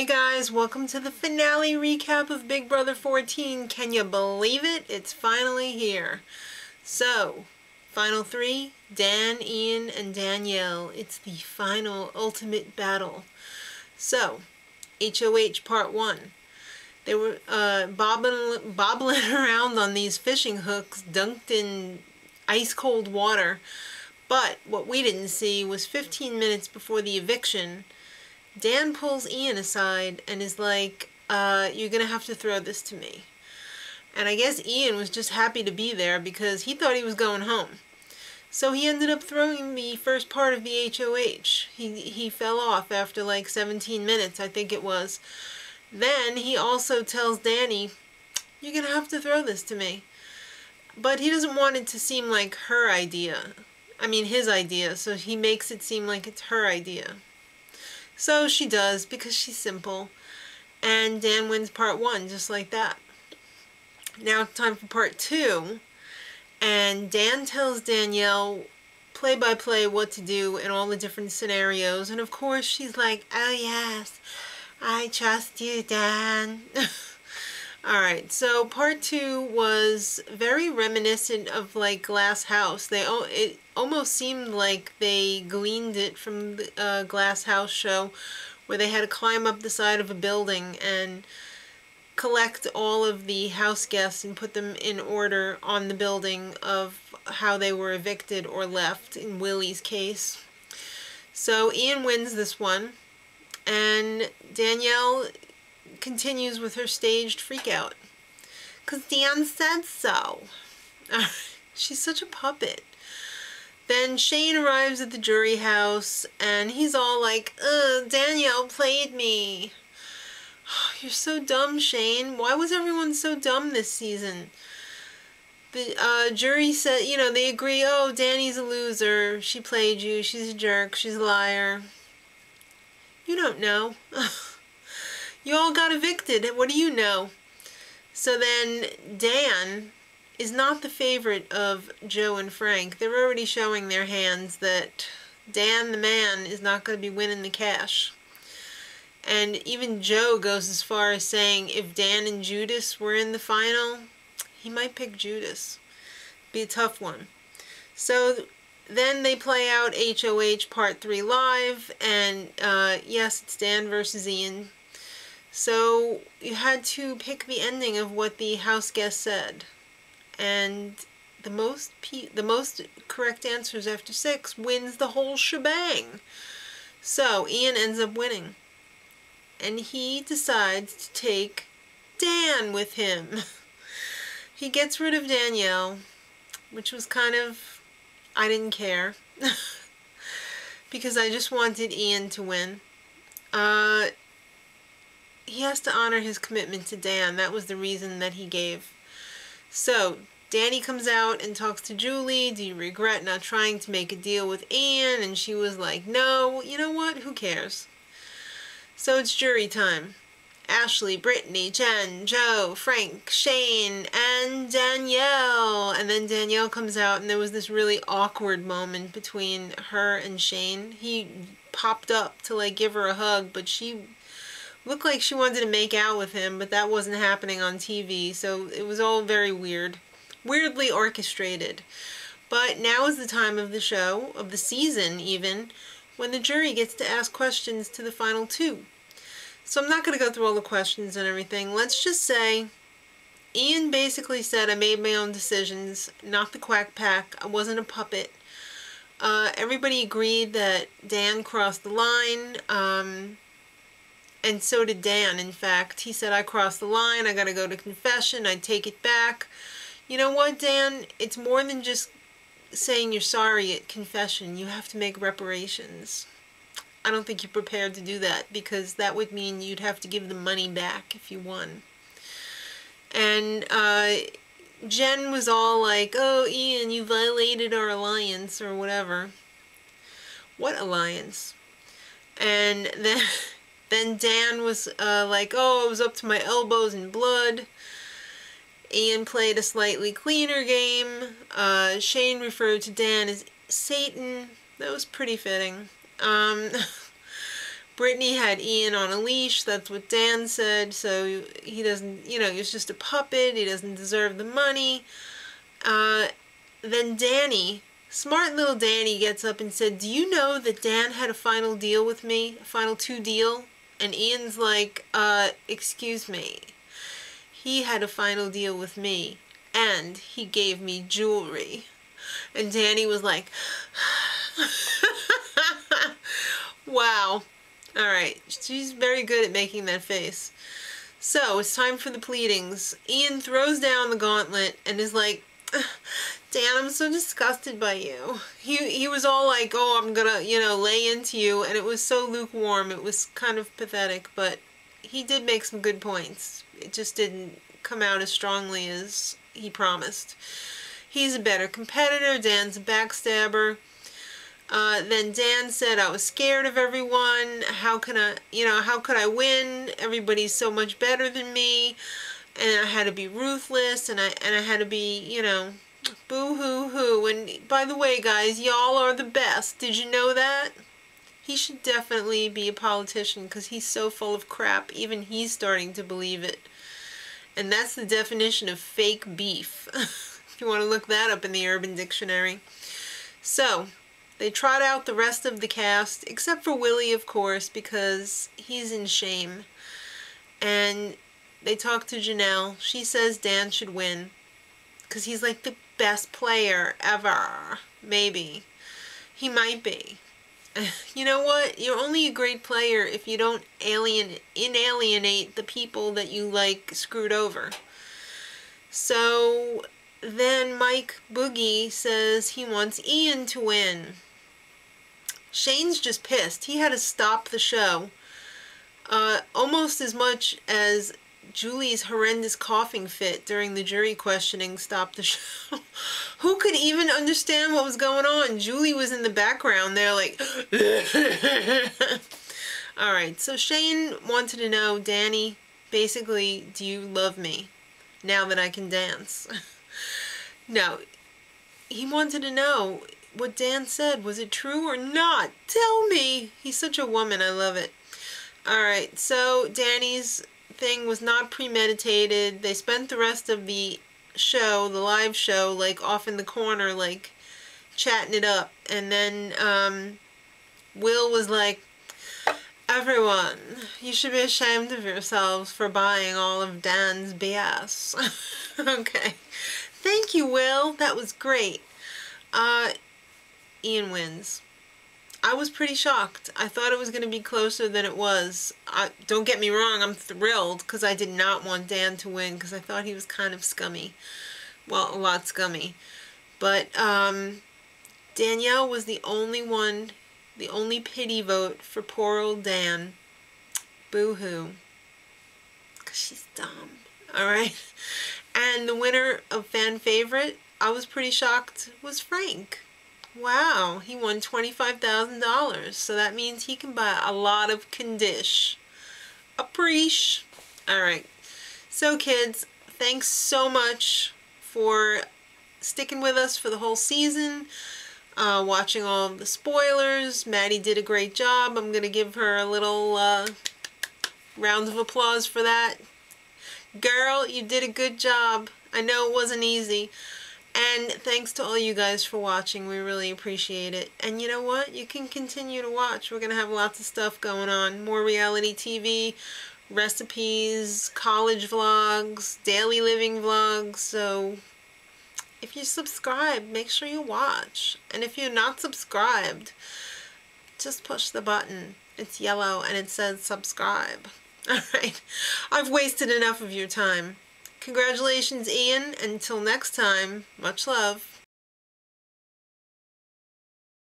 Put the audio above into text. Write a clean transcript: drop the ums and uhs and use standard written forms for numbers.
Hey guys, welcome to the finale recap of Big Brother 14. Can you believe it? It's finally here. So, final three, Dan, Ian, and Danielle. It's the final ultimate battle. So, HOH Part 1. They were bobbling around on these fishing hooks dunked in ice-cold water. But what we didn't see was 15 minutes before the eviction, Dan pulls Ian aside and is like, you're gonna have to throw this to me. And I guess Ian was just happy to be there because he thought he was going home. So he ended up throwing the first part of the HOH. He fell off after like 17 minutes, I think it was. Then he also tells Danny, you're gonna have to throw this to me. But he doesn't want it to seem like her idea. I mean his idea, so he makes it seem like it's her idea. So she does, because she's simple. And Dan wins part 1, just like that. Now it's time for part 2. And Dan tells Danielle play by play what to do in all the different scenarios. And of course she's like, oh yes, I trust you, Dan. Alright, so part 2 was very reminiscent of like Glass House. It almost seemed like they gleaned it from the Glass House show, where they had to climb up the side of a building and collect all of the house guests and put them in order on the building of how they were evicted or left, in Willie's case. So Ian wins this one, and Danielle continues with her staged freakout. 'Cause Dan said so. She's such a puppet. Then Shane arrives at the jury house and he's all like, Danielle played me. You're so dumb, Shane. Why was everyone so dumb this season? The jury said, you know, they agree, oh, Danny's a loser. She played you. She's a jerk. She's a liar. You don't know. You all got evicted. What do you know? So then Dan is not the favorite of Joe and Frank. They're already showing their hands that Dan the man is not going to be winning the cash. And even Joe goes as far as saying if Dan and Judas were in the final, he might pick Judas. Be a tough one. So then they play out HOH Part 3 live, and yes, it's Dan versus Ian. So you had to pick the ending of what the house guest said, and the most correct answers after 6 wins the whole shebang. So Ian ends up winning, and he decides to take Dan with him. He gets rid of Danielle, which was kind of, I didn't care because I just wanted Ian to win. He has to honor his commitment to Dan. That was the reason that he gave. So, Danny comes out and talks to Julie. Do you regret not trying to make a deal with Ian? And she was like, no, you know what? Who cares? So it's jury time. Ashley, Brittany, Jen, Joe, Frank, Shane, and Danielle. And then Danielle comes out and there was this really awkward moment between her and Shane. He popped up to like give her a hug, but she looked like she wanted to make out with him, but that wasn't happening on TV, so it was all very weird. Weirdly orchestrated. But now is the time of the show, of the season even, when the jury gets to ask questions to the final 2. So I'm not going to go through all the questions and everything. Let's just say Ian basically said, I made my own decisions, not the quack pack, I wasn't a puppet. Everybody agreed that Dan crossed the line, and so did Dan, in fact. He said, I crossed the line, I gotta go to confession, I take it back. You know what, Dan? It's more than just saying you're sorry at confession. You have to make reparations. I don't think you're prepared to do that, because that would mean you'd have to give the money back if you won. And Jen was all like, oh, Ian, you violated our alliance, or whatever. What alliance? And then Dan was like, oh, I was up to my elbows in blood. Ian played a slightly cleaner game. Shane referred to Dan as Satan. That was pretty fitting. Brittany had Ian on a leash, that's what Dan said, so he doesn't, you know, he's just a puppet, he doesn't deserve the money. Then Danny, smart little Danny, gets up and said, do you know that Dan had a final deal with me? A final 2 deal? And Ian's like, excuse me. He had a final deal with me, and he gave me jewelry. And Danny was like, wow. Alright, she's very good at making that face. So, it's time for the pleadings. Ian throws down the gauntlet and is like, Dan, I'm so disgusted by you. He was all like, oh, I'm gonna, you know, lay into you, and it was so lukewarm. It was kind of pathetic, but he did make some good points. It just didn't come out as strongly as he promised. He's a better competitor. Dan's a backstabber. Then Dan said, I was scared of everyone. How could I win? Everybody's so much better than me. And I had to be ruthless, and I had to be, you know, boo-hoo-hoo. And by the way, guys, y'all are the best. Did you know that? He should definitely be a politician because he's so full of crap. Even he's starting to believe it. And that's the definition of fake beef. If you want to look that up in the Urban Dictionary. So, they trot out the rest of the cast, except for Willie, of course, because he's in shame. And they talk to Janelle. She says Dan should win, because he's like the best player ever. Maybe. He might be. You know what? You're only a great player if you don't inalienate the people that you, like, screwed over. So then Mike Boogie says he wants Ian to win. Shane's just pissed. He had to stop the show. Almost as much as Julie's horrendous coughing fit during the jury questioning stopped the show. Who could even understand what was going on? Julie was in the background there like... Alright, so Shane wanted to know, Danny, basically, do you love me now that I can dance? No, he wanted to know what Dan said. Was it true or not? Tell me! He's such a woman. I love it. Alright, so Danny's thing was not premeditated. They spent the rest of the show, the live show, like off in the corner, like chatting it up. And then Will was like, everyone, you should be ashamed of yourselves for buying all of Dan's BS. Okay. Thank you, Will. That was great. Ian wins. I was pretty shocked. I thought it was going to be closer than it was. Don't get me wrong, I'm thrilled because I did not want Dan to win because I thought he was kind of scummy. Well, a lot scummy. But Danielle was the only one, the only pity vote for poor old Dan. Boo-hoo. Because she's dumb. Alright? And the winner of fan favorite, I was pretty shocked, was Frank. Wow, he won $25,000. So that means he can buy a lot of condish. Appreciate. Alright. So kids, thanks so much for sticking with us for the whole season. Watching all of the spoilers. Maddie did a great job. I'm going to give her a little round of applause for that. Girl, you did a good job. I know it wasn't easy. And thanks to all you guys for watching. We really appreciate it. And you know what? You can continue to watch. We're going to have lots of stuff going on. More reality TV, recipes, college vlogs, daily living vlogs. So if you subscribe, make sure you watch. And if you're not subscribed, just push the button. It's yellow and it says subscribe. Alright. I've wasted enough of your time. Congratulations, Ian. Until next time, much love.